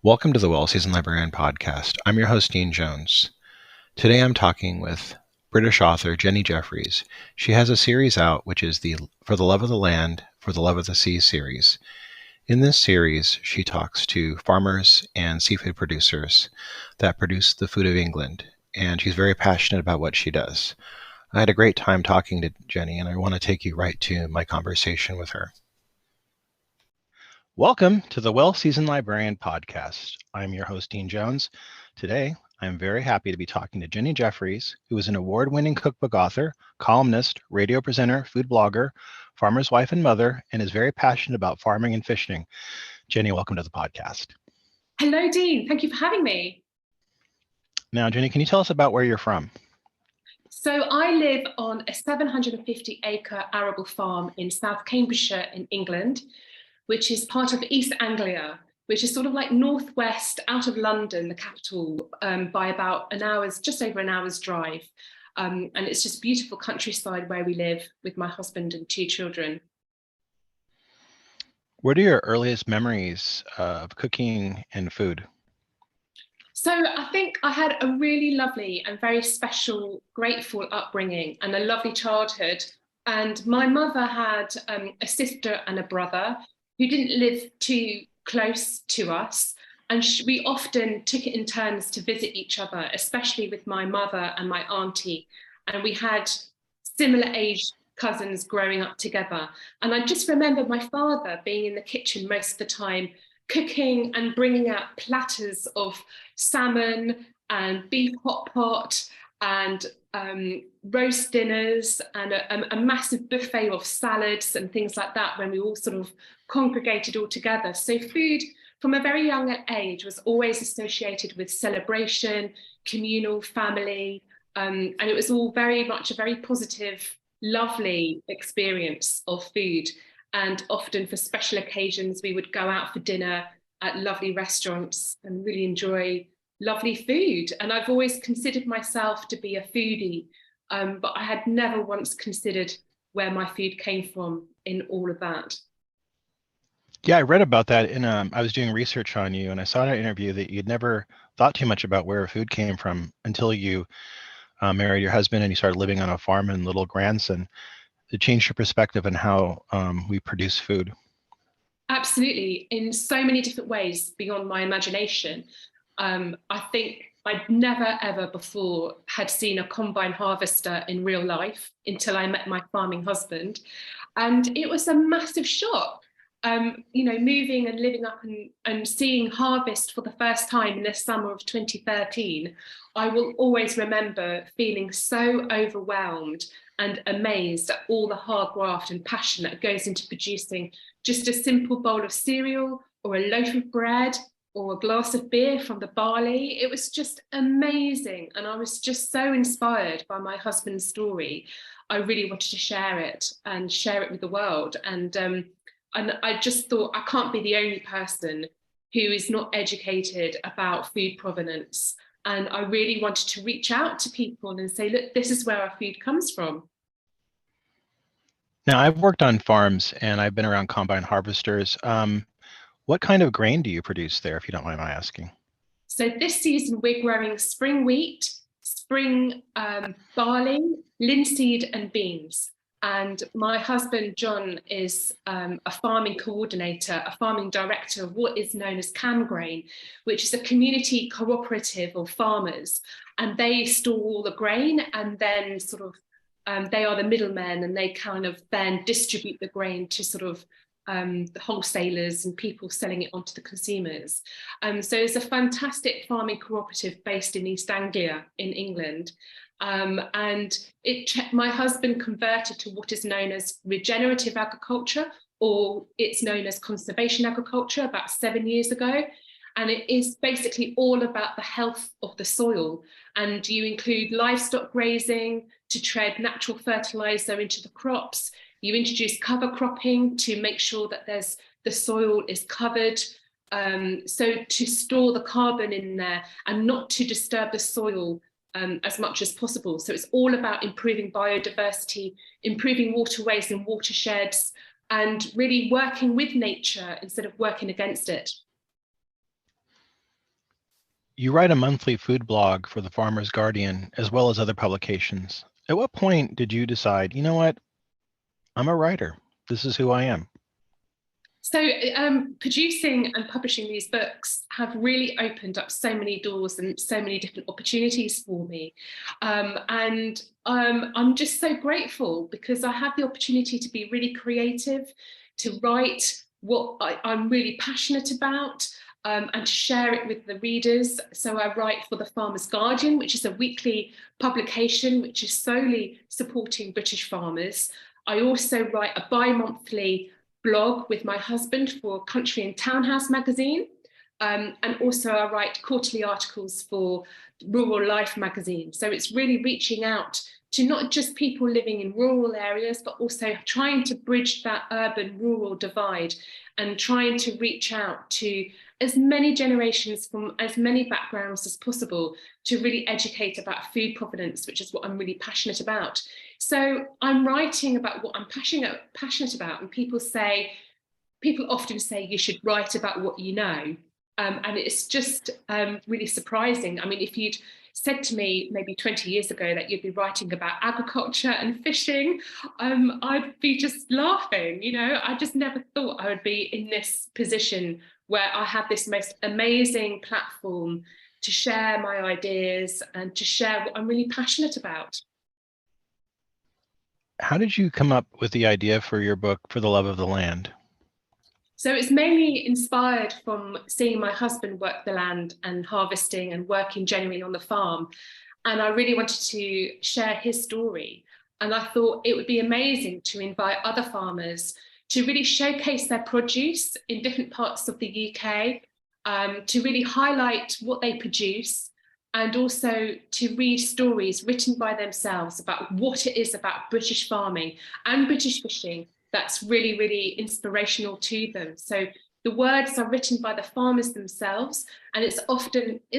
Welcome to the Well-Seasoned Librarian podcast. I'm your host, Dean Jones. Today I'm talking with British author Jenny Jefferies. She has a series out, which is the For the Love of the Land, For the Love of the Sea series. In this series, she talks to farmers and seafood producers that produce the food of England, and she's very passionate about what she does. I had a great time talking to Jenny, and I want to take you right to my conversation with her. Welcome to the Well-Seasoned Librarian podcast. I'm your host, Dean Jones. Today, I'm very happy to be talking to Jenny Jefferies, who is an award-winning cookbook author, columnist, radio presenter, food blogger, farmer's wife and mother, and is very passionate about farming and fishing. Jenny, welcome to the podcast. Hello, Dean. Thank you for having me. Now, Jenny, can you tell us about where you're from? So I live on a 750-acre arable farm in South Cambridgeshire in England, which is part of East Anglia, which is sort of like northwest out of London, the capital, by about just over an hour's drive. And it's just beautiful countryside where we live with my husband and two children. What are your earliest memories of cooking and food? So I think I had a really lovely and very special, grateful upbringing and a lovely childhood. And my mother had a sister and a brother who didn't live too close to us. And we often took it in turns to visit each other, especially with my mother and my auntie. And we had similar aged cousins growing up together. And I just remember my father being in the kitchen most of the time, cooking and bringing out platters of salmon and beef hot pot and roast dinners and a massive buffet of salads and things like that when we all sort of congregated all together. So food from a very young age was always associated with celebration, communal, family, and it was all very much a very positive, lovely experience of food. And often for special occasions, we would go out for dinner at lovely restaurants and really enjoy lovely food. And I've always considered myself to be a foodie, but I had never once considered where my food came from in all of that. Yeah, I read about that I was doing research on you, and I saw in an interview that you'd never thought too much about where food came from until you married your husband and you started living on a farm in Little Granson. It changed your perspective on how we produce food. Absolutely, in so many different ways beyond my imagination. I think I'd never ever before had seen a combine harvester in real life until I met my farming husband. And it was a massive shock. Moving and living up and seeing harvest for the first time in the summer of 2013, I will always remember feeling so overwhelmed and amazed at all the hard graft and passion that goes into producing just a simple bowl of cereal or a loaf of bread or a glass of beer from the barley. It was just amazing. And I was just so inspired by my husband's story. I really wanted to share it with the world. And I just thought I can't be the only person who is not educated about food provenance. And I really wanted to reach out to people and say, look, this is where our food comes from. Now, I've worked on farms and I've been around combine harvesters. What kind of grain do you produce there, if you don't mind my asking? So this season, we're growing spring wheat, spring barley, linseed and beans. And my husband, John, is a farming coordinator, a farming director of what is known as CamGrain, which is a community cooperative of farmers. And they store all the grain and then sort of they are the middlemen, and they kind of then distribute the grain to sort of the wholesalers and people selling it onto the consumers. So it's a fantastic farming cooperative based in East Anglia in England. And my husband converted to what is known as regenerative agriculture, or it's known as conservation agriculture, about 7 years ago. And it is basically all about the health of the soil. And you include livestock grazing to tread natural fertilizer into the crops. You introduce cover cropping to make sure that the soil is covered. So to store the carbon in there and not to disturb the soil as much as possible. So it's all about improving biodiversity, improving waterways and watersheds, and really working with nature instead of working against it. You write a monthly food blog for the Farmer's Guardian, as well as other publications. At what point did you decide, you know what, I'm a writer. This is who I am? So producing and publishing these books have really opened up so many doors and so many different opportunities for me. I'm just so grateful because I have the opportunity to be really creative, to write what I'm really passionate about, and to share it with the readers. So I write for the Farmer's Guardian, which is a weekly publication which is solely supporting British farmers. I also write a bi-monthly blog with my husband for Country and Townhouse magazine. And also I write quarterly articles for Rural Life magazine. So it's really reaching out to not just people living in rural areas, but also trying to bridge that urban-rural divide and trying to reach out to as many generations from as many backgrounds as possible to really educate about food provenance, which is what I'm really passionate about. So I'm writing about what I'm passionate about, and people often say you should write about what you know. And it's just really surprising. I mean, if you'd said to me maybe 20 years ago that you'd be writing about agriculture and fishing, I'd be just laughing. I just never thought I would be in this position where I have this most amazing platform to share my ideas and to share what I'm really passionate about. How did you come up with the idea for your book, For the Love of the Land? So it's mainly inspired from seeing my husband work the land and harvesting and working generally on the farm. And I really wanted to share his story. And I thought it would be amazing to invite other farmers to really showcase their produce in different parts of the UK, to really highlight what they produce, and also to read stories written by themselves about what it is about British farming and British fishing that's really, really inspirational to them. So the words are written by the farmers themselves, and it's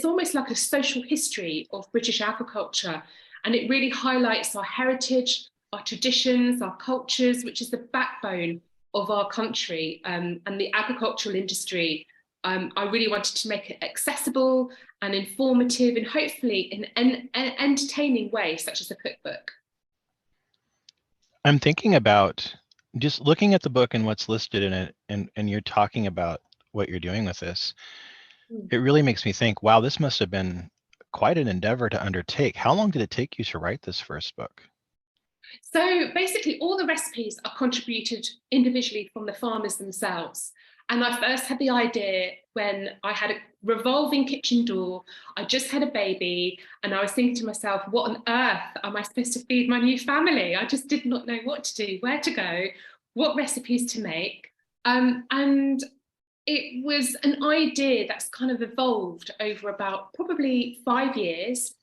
almost like a social history of British agriculture. And it really highlights our heritage, our traditions, our cultures, which is the backbone of our country, and the agricultural industry. I really wanted to make it accessible and informative, and hopefully in an entertaining way, such as a cookbook. I'm thinking about just looking at the book and what's listed in it, and you're talking about what you're doing with this. It really makes me think, wow, this must have been quite an endeavor to undertake. How long did it take you to write this first book? So basically all the recipes are contributed individually from the farmers themselves. And I first had the idea when I had a revolving kitchen door. I just had a baby, and I was thinking to myself, what on earth am I supposed to feed my new family? I just did not know what to do, where to go, what recipes to make. And it was an idea that's kind of evolved over about probably 5 years.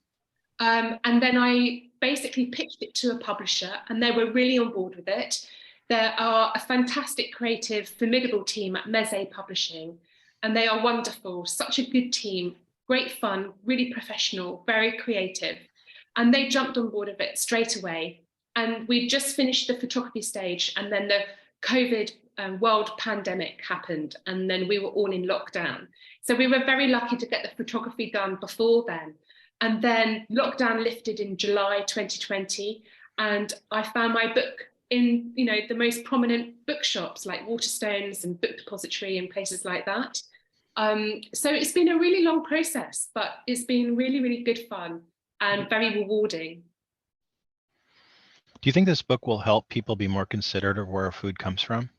And then I basically pitched it to a publisher, and they were really on board with it. There are a fantastic, creative, formidable team at Meze Publishing, and they are wonderful, such a good team, great fun, really professional, very creative. And they jumped on board with it straight away. And we just finished the photography stage, and then the COVID world pandemic happened, and then we were all in lockdown. So we were very lucky to get the photography done before then. And then lockdown lifted in July 2020, and I found my book in the most prominent bookshops like Waterstones and Book Depository and places like that. So it's been a really long process, but it's been really, really good fun and very rewarding. Do you think this book will help people be more considerate of where food comes from?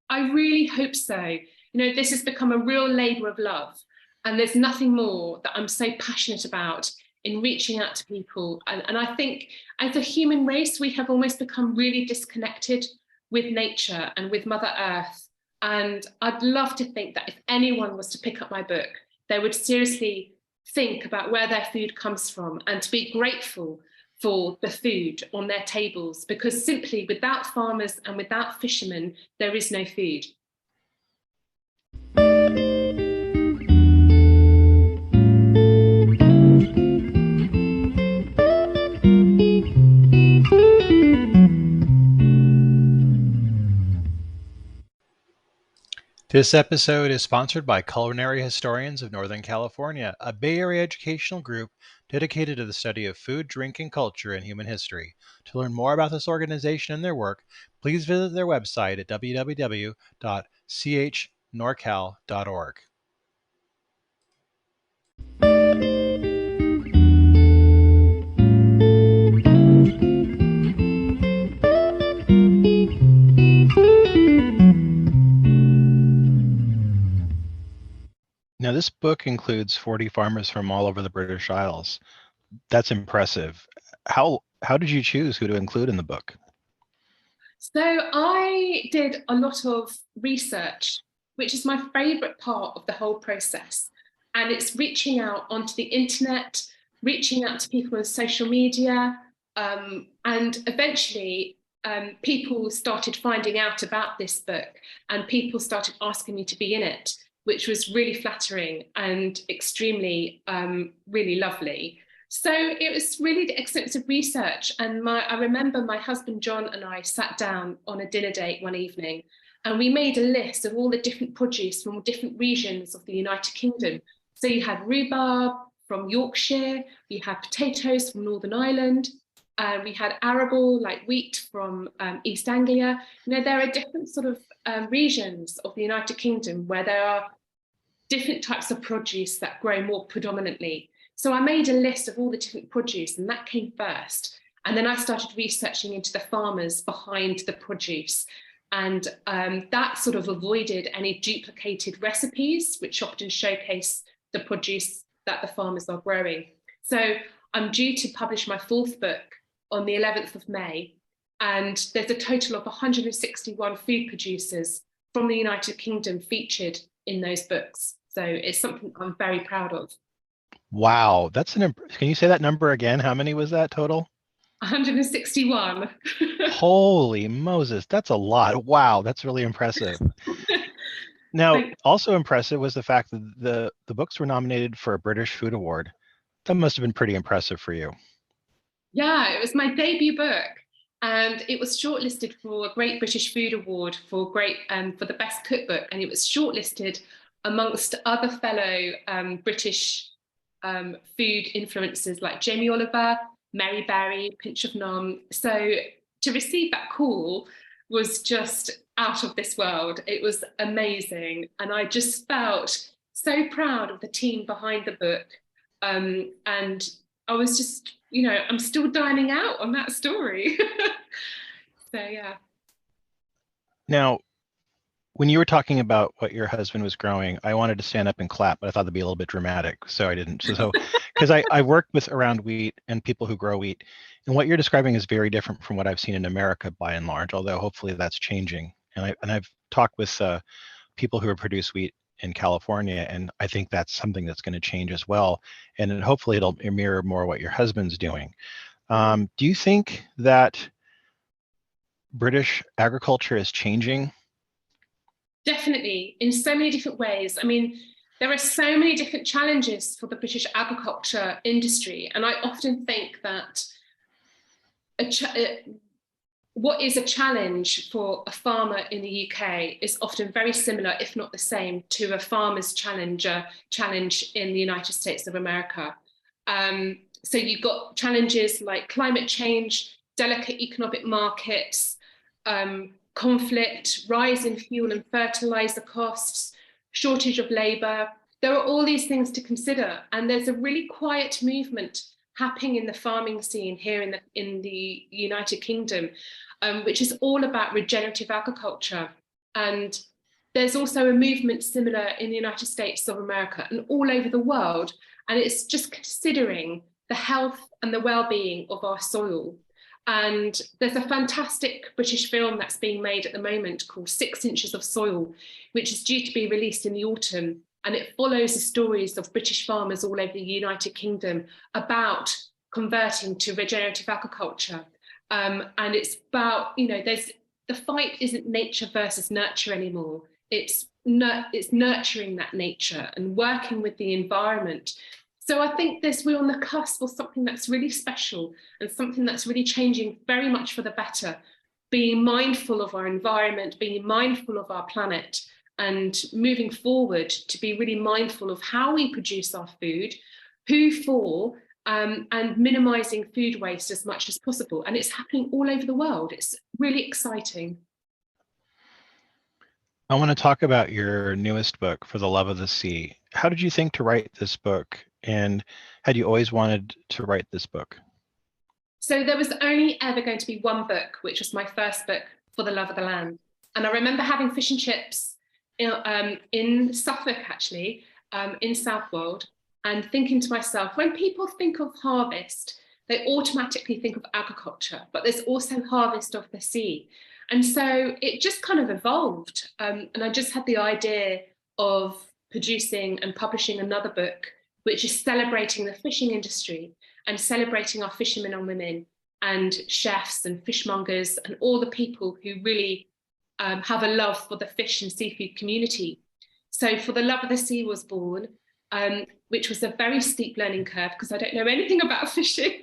I really hope so. This has become a real labour of love, and there's nothing more that I'm so passionate about in reaching out to people. And I think as a human race, we have almost become really disconnected with nature and with Mother Earth. And I'd love to think that if anyone was to pick up my book, they would seriously think about where their food comes from and to be grateful for the food on their tables, because simply without farmers and without fishermen, there is no food. This episode is sponsored by Culinary Historians of Northern California, a Bay Area educational group dedicated to the study of food, drink, and culture in human history. To learn more about this organization and their work, please visit their website at www.chnorcal.org. Now, this book includes 40 farmers from all over the British Isles. That's impressive. How did you choose who to include in the book? So I did a lot of research, which is my favorite part of the whole process. And it's reaching out onto the internet, reaching out to people on social media, and eventually people started finding out about this book and people started asking me to be in it, which was really flattering and extremely, really lovely. So it was really extensive research. And I remember my husband, John, and I sat down on a dinner date one evening and we made a list of all the different produce from different regions of the United Kingdom. So you had rhubarb from Yorkshire, we had potatoes from Northern Ireland, we had arable, like wheat from East Anglia. You know, there are different sort of regions of the United Kingdom where there are different types of produce that grow more predominantly. So I made a list of all the different produce and that came first. And then I started researching into the farmers behind the produce. And that sort of avoided any duplicated recipes, which often showcase the produce that the farmers are growing. So I'm due to publish my fourth book on the 11th of May. And there's a total of 161 food producers from the United Kingdom featured in those books. So it's something I'm very proud of. Wow, can you say that number again? How many was that total? 161. Holy Moses, that's a lot. Wow, that's really impressive. Now, also impressive was the fact that the books were nominated for a British Food Award. That must have been pretty impressive for you. Yeah, it was my debut book. And it was shortlisted for a Great British Food Award for the best cookbook. And it was shortlisted amongst other fellow British food influencers like Jamie Oliver, Mary Berry, Pinch of Nom. So to receive that call was just out of this world. It was amazing. And I just felt so proud of the team behind the book. And I was just, I'm still dining out on that story. So, yeah. Now, when you were talking about what your husband was growing, I wanted to stand up and clap, but I thought that'd be a little bit dramatic, so I didn't. So, because I work with around wheat and people who grow wheat, and what you're describing is very different from what I've seen in America by and large. Although hopefully that's changing. And I've talked with people who produce wheat in California, and I think that's something that's going to change as well. And then hopefully it'll mirror more what your husband's doing. Do you think that British agriculture is changing? Definitely, in so many different ways. I mean, there are so many different challenges for the British agriculture industry. And I often think that what is a challenge for a farmer in the UK is often very similar, if not the same, to a farmer's challenge in the United States of America. So you've got challenges like climate change, delicate economic markets, conflict, rise in fuel and fertilizer costs, shortage of labor. There are all these things to consider. And there's a really quiet movement happening in the farming scene here in the United Kingdom, which is all about regenerative agriculture. And there's also a movement similar in the United States of America and all over the world. And it's just considering the health and the well-being of our soil. And there's a fantastic British film that's being made at the moment called 6 Inches of Soil, which is due to be released in the autumn. And it follows the stories of British farmers all over the United Kingdom about converting to regenerative agriculture. And it's about, the fight isn't nature versus nurture anymore. It's nurturing that nature and working with the environment. So I think we're on the cusp of something that's really special and something that's really changing very much for the better, being mindful of our environment, being mindful of our planet, and moving forward to be really mindful of how we produce our food, who for, and minimizing food waste as much as possible. And it's happening all over the world. It's really exciting. I want to talk about your newest book, For the Love of the Sea. How did you think to write this book? And had you always wanted to write this book? So there was only ever going to be one book, which was my first book, For the Love of the Land. And I remember having fish and chips in Suffolk, actually, in Southwold, and thinking to myself, when people think of harvest, they automatically think of agriculture, but there's also harvest of the sea. And so it just kind of evolved. And I just had the idea of producing and publishing another book, which is celebrating the fishing industry and celebrating our fishermen and women and chefs and fishmongers and all the people who really have a love for the fish and seafood community. So For the Love of the Sea was born, which was a very steep learning curve because I don't know anything about fishing.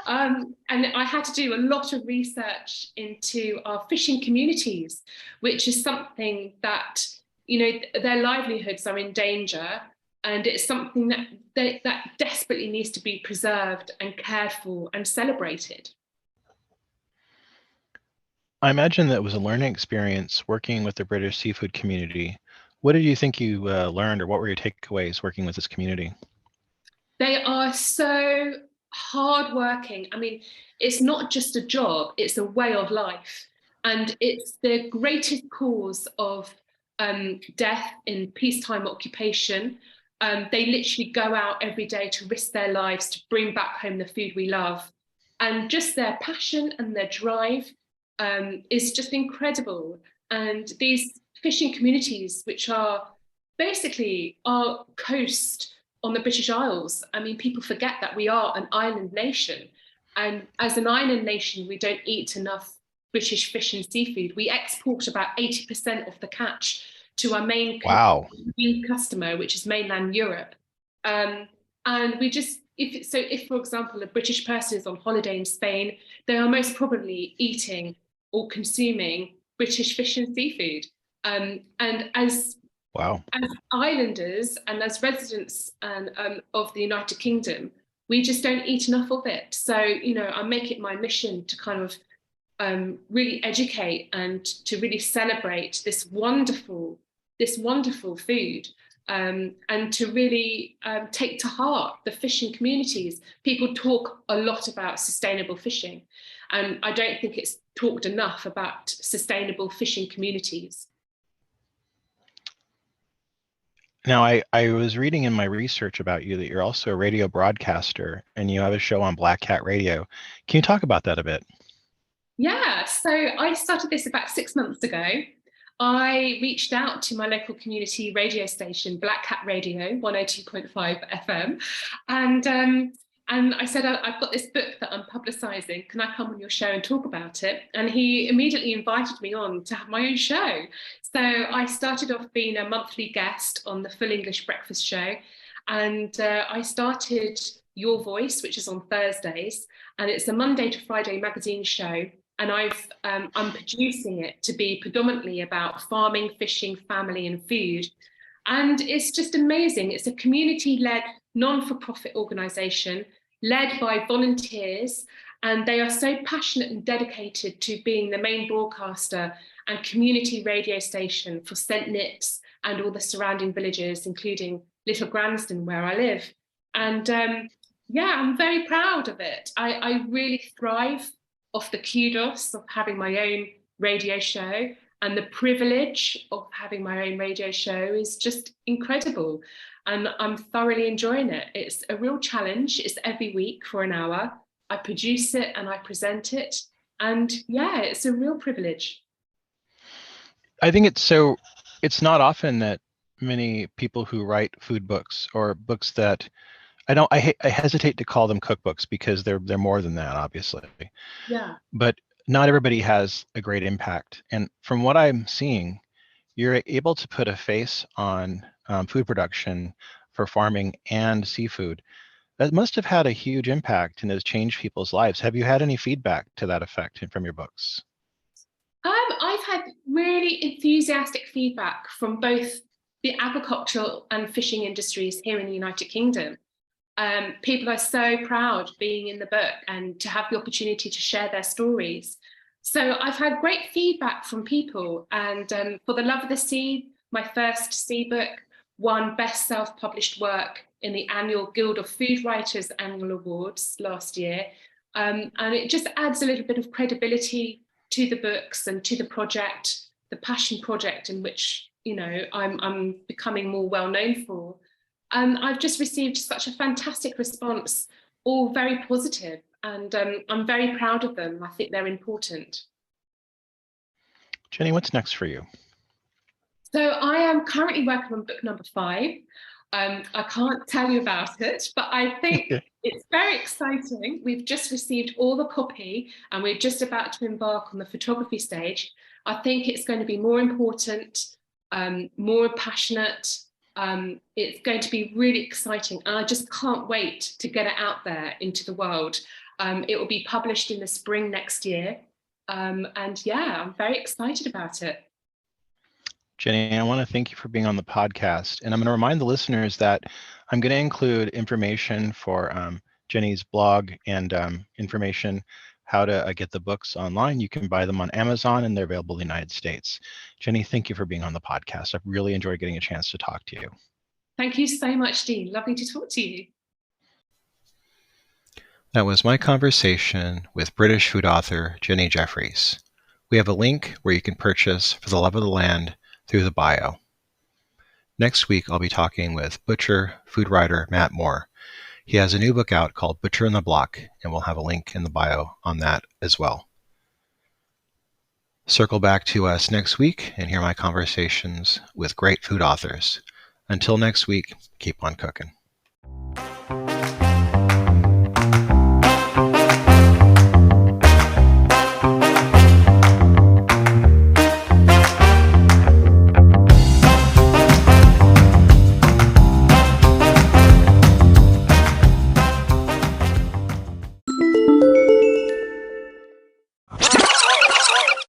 And I had to do a lot of research into our fishing communities, which is something that, you know, their livelihoods are in danger. And it's something that desperately needs to be preserved and cared for and celebrated. I imagine that was a learning experience working with the British seafood community. What did you think you learned, or what were your takeaways working with this community? They are so hardworking. I mean, it's not just a job, it's a way of life. And it's the greatest cause of death in peacetime occupation. They literally go out every day to risk their lives to bring back home the food we love. And just their passion and their drive is just incredible. And these fishing communities, which are basically our coast on the British Isles, I mean, people forget that we are an island nation. And as an island nation, we don't eat enough British fish and seafood. We export about 80% of the catch to our main customer, which is mainland Europe. And we just, if for example, a British person is on holiday in Spain, they are most probably eating or consuming British fish and seafood. And as islanders and as residents of the United Kingdom, we just don't eat enough of it. So, you know, I make it my mission to kind of really educate and to really celebrate this wonderful food, and to really take to heart the fishing communities. People talk a lot about sustainable fishing, and I don't think it's talked enough about sustainable fishing communities. Now, I was reading in my research about you that you're also a radio broadcaster and you have a show on Black Cat Radio. Can you talk about that a bit? Yeah, so I started this about 6 months ago. I reached out to my local community radio station, Black Cat Radio, 102.5 FM, and I said, I've got this book that I'm publicising. Can I come on your show and talk about it? And he immediately invited me on to have my own show. So I started off being a monthly guest on the Full English Breakfast Show, and I started Your Voice, which is on Thursdays, and it's a Monday to Friday magazine show. And I'm producing it to be predominantly about farming, fishing, family and food. And it's just amazing. It's a community-led, non-for-profit organisation led by volunteers. And they are so passionate and dedicated to being the main broadcaster and community radio station for St. Nips and all the surrounding villages, including Little Gransden, where I live. And yeah, I'm very proud of it. I really thrive off the kudos of having my own radio show, and the privilege of having my own radio show is just incredible. And I'm thoroughly enjoying it. It's a real challenge. It's every week for an hour. I produce it and I present it. And yeah, it's a real privilege. I think it's not often that many people who write food books or books that I hesitate to call them cookbooks because they're more than that, obviously. Yeah. But not everybody has a great impact. And from what I'm seeing, you're able to put a face on food production for farming and seafood. That must have had a huge impact and has changed people's lives. Have you had any feedback to that effect from your books? I've had really enthusiastic feedback from both the agricultural and fishing industries here in the United Kingdom. People are so proud being in the book and to have the opportunity to share their stories. So I've had great feedback from people, and For the Love of the Sea, my first sea book, won Best Self-Published Work in the annual Guild of Food Writers Annual Awards last year. And it just adds a little bit of credibility to the books and to the project, the passion project in which, you know, I'm becoming more well known for. And I've just received such a fantastic response, all very positive, and I'm very proud of them. I think they're important. Jenny, what's next for you? So I am currently working on book number 5. I can't tell you about it, but I think it's very exciting. We've just received all the copy and we're just about to embark on the photography stage. I think it's going to be more important, more passionate. It's going to be really exciting, and I just can't wait to get it out there into the world. It will be published in the spring next year. And yeah, I'm very excited about it. Jenny, I want to thank you for being on the podcast. And I'm going to remind the listeners that I'm going to include information for Jenny's blog and information how to get the books online. You can buy them on Amazon and they're available in the United States. Jenny, thank you for being on the podcast. I've really enjoyed getting a chance to talk to you. Thank you so much, Dean. Lovely to talk to you. That was my conversation with British food author Jenny Jefferies. We have a link where you can purchase For the Love of the Land through the bio. Next week, I'll be talking with butcher, food writer Matt Moore. He has a new book out called Butcher in the Block, and we'll have a link in the bio on that as well. Circle back to us next week and hear my conversations with great food authors. Until next week, keep on cooking.